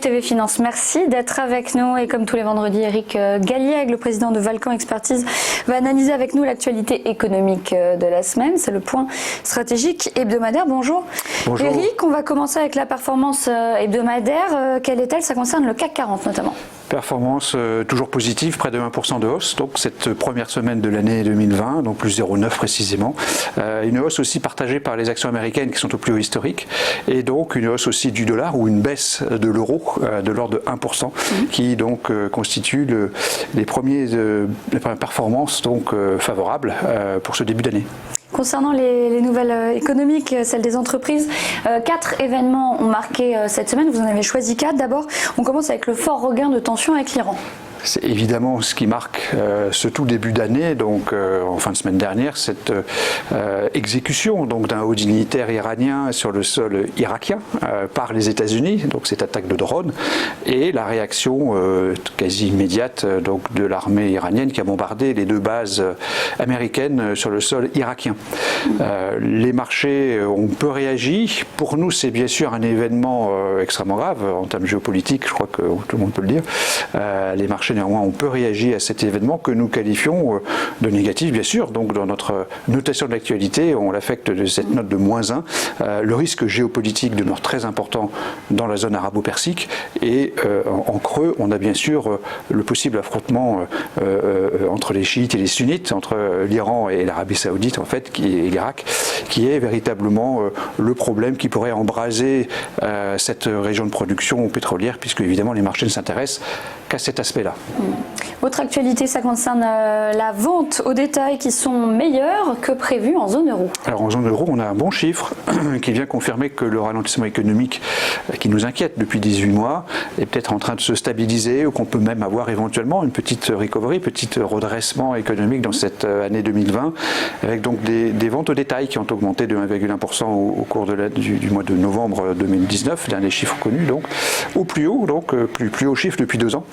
TV Finance, merci d'être avec nous. Et comme tous les vendredis, Eric Galliègue, le président de Valcan Expertise, va analyser avec nous l'actualité économique de la semaine. C'est le point stratégique hebdomadaire. Bonjour. Bonjour. Eric, on va commencer avec la performance hebdomadaire. Quelle est-elle? Ça concerne le CAC 40 notamment. Performance toujours positive, près de 1% de hausse, donc cette première semaine de l'année 2020, donc plus 0,9 précisément. Une hausse aussi partagée par les actions américaines qui sont au plus haut historique, et donc une hausse aussi du dollar ou une baisse de l'euro de l'ordre de 1%, qui donc constitue les premières performances donc, favorables pour ce début d'année. Concernant les nouvelles économiques, celles des entreprises, 4 événements ont marqué cette semaine. Vous en avez choisi 4. D'abord, on commence avec le fort regain de tension avec l'Iran. C'est évidemment ce qui marque ce tout début d'année, donc en fin de semaine dernière, cette exécution donc d'un haut dignitaire iranien sur le sol irakien par les États-Unis, donc cette attaque de drone, et la réaction quasi immédiate donc de l'armée iranienne qui a bombardé les 2 bases américaines sur le sol irakien. Les marchés ont peu réagi. Pour nous, c'est bien sûr un événement extrêmement grave en termes géopolitiques, je crois que tout le monde peut le dire. Les marchés néanmoins on peut réagir à cet événement que nous qualifions de négatif bien sûr, donc dans notre notation de l'actualité on l'affecte de cette note de -1. Le risque géopolitique demeure très important dans la zone arabo-persique et en creux on a bien sûr le possible affrontement entre les chiites et les sunnites, entre l'Iran et l'Arabie Saoudite en fait, et l'Irak, qui est véritablement le problème qui pourrait embraser cette région de production pétrolière, puisque évidemment les marchés ne s'intéressent qu'à cet aspect-là. Autre actualité, ça concerne la vente au détail qui sont meilleures que prévues en zone euro. Alors en zone euro, on a un bon chiffre qui vient confirmer que le ralentissement économique qui nous inquiète depuis 18 mois est peut-être en train de se stabiliser, ou qu'on peut même avoir éventuellement une petite recovery, petit redressement économique dans cette année 2020, avec donc des ventes au détail qui ont augmenté de 1,1% au cours du mois de novembre 2019, dernier chiffre connu, donc au plus haut, donc plus haut chiffre depuis 2 ans.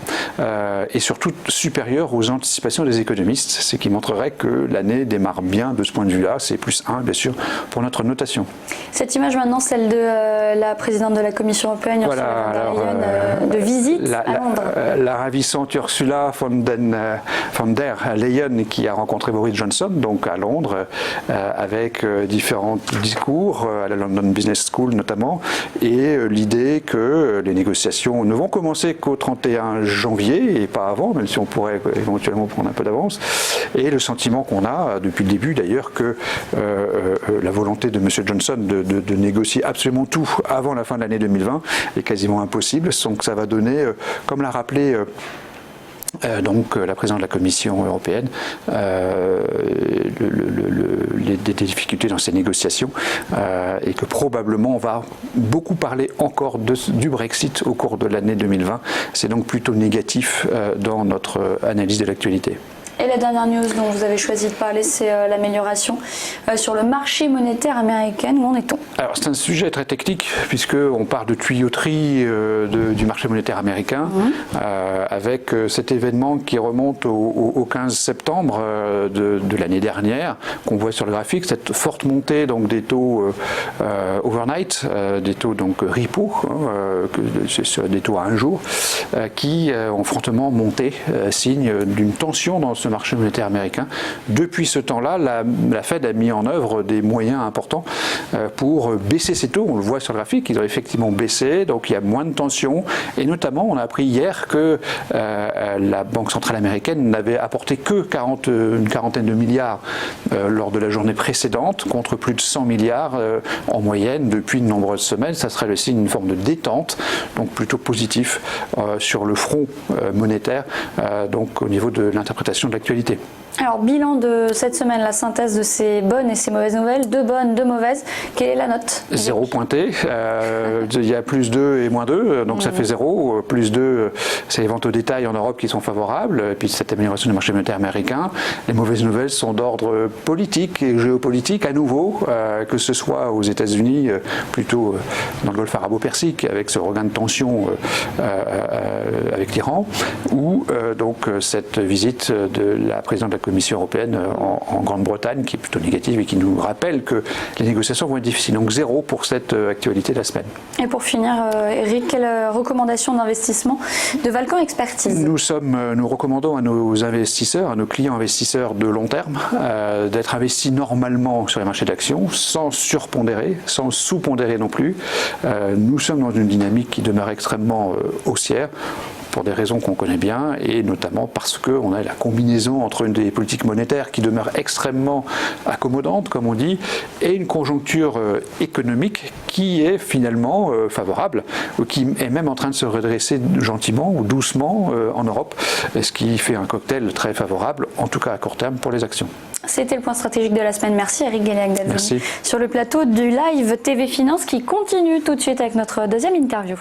Et surtout supérieur aux anticipations des économistes, ce qui montrerait que l'année démarre bien de ce point de vue-là. C'est +1 bien sûr pour notre notation. Cette image maintenant, celle de la présidente de la Commission européenne, voilà, Ursula von der Leyen, de visite à Londres. La ravissante Ursula von der Leyen qui a rencontré Boris Johnson donc à Londres avec différents discours à la London Business School notamment, et l'idée que les négociations ne vont commencer qu'au 31 janvier et pas avant, même si on pourrait éventuellement prendre un peu d'avance, et le sentiment qu'on a depuis le début d'ailleurs que la volonté de M. Johnson de négocier absolument tout avant la fin de l'année 2020 est quasiment impossible, donc ça va donner, comme l'a rappelé donc la présidente de la Commission européenne, des difficultés dans ces négociations, et que probablement on va beaucoup parler encore du Brexit au cours de l'année 2020. C'est donc plutôt négatif dans notre analyse de l'actualité. Et la dernière news dont vous avez choisi de parler, c'est l'amélioration sur le marché monétaire américain. Où en est-on? Alors c'est un sujet très technique puisqu'on part de tuyauterie du marché monétaire américain, avec cet événement qui remonte au 15 septembre de l'année dernière, qu'on voit sur le graphique, cette forte montée donc, des taux overnight, des taux donc repo, des taux à un jour, qui ont fortement monté, signe d'une tension dans ce marché monétaire américain. Depuis ce temps-là, la Fed a mis en œuvre des moyens importants pour baisser ses taux. On le voit sur le graphique, ils ont effectivement baissé, donc il y a moins de tension. Et notamment, on a appris hier que la Banque centrale américaine n'avait apporté que une quarantaine de milliards lors de la journée précédente, contre plus de 100 milliards en moyenne depuis de nombreuses semaines. Ça serait le signe d'une forme de détente, donc plutôt positif sur le front monétaire, donc au niveau de l'interprétation de l'actualité. Alors, bilan de cette semaine, la synthèse de ces bonnes et ces mauvaises nouvelles, 2 bonnes, 2 mauvaises. Quelle est la note? 0 pointé. Il y a +2 et -2, donc ça fait 0. +2, c'est les ventes au détail en Europe qui sont favorables, et puis cette amélioration du marché monétaire américain. Les mauvaises nouvelles sont d'ordre politique et géopolitique à nouveau, que ce soit aux États-Unis, plutôt dans le Golfe arabo-persique, avec ce regain de tension avec l'Iran, ou donc cette visite de la présidente de la Commission européenne en Grande-Bretagne, qui est plutôt négative et qui nous rappelle que les négociations vont être difficiles. Donc 0 pour cette actualité de la semaine. Et pour finir, Eric, quelle recommandation d'investissement de Valcan Expertise? Nous recommandons à nos investisseurs, à nos clients investisseurs de long terme, d'être investis normalement sur les marchés d'actions, sans surpondérer, sans sous-pondérer non plus. Nous sommes dans une dynamique qui demeure extrêmement haussière, pour des raisons qu'on connaît bien, et notamment parce qu'on a la combinaison entre une des politiques monétaires qui demeure extrêmement accommodante, comme on dit, et une conjoncture économique qui est finalement favorable, ou qui est même en train de se redresser gentiment ou doucement en Europe, ce qui fait un cocktail très favorable, en tout cas à court terme, pour les actions. C'était le point stratégique de la semaine. Merci Eric Galiac d'être venu sur le plateau du live TV Finance qui continue tout de suite avec notre deuxième interview.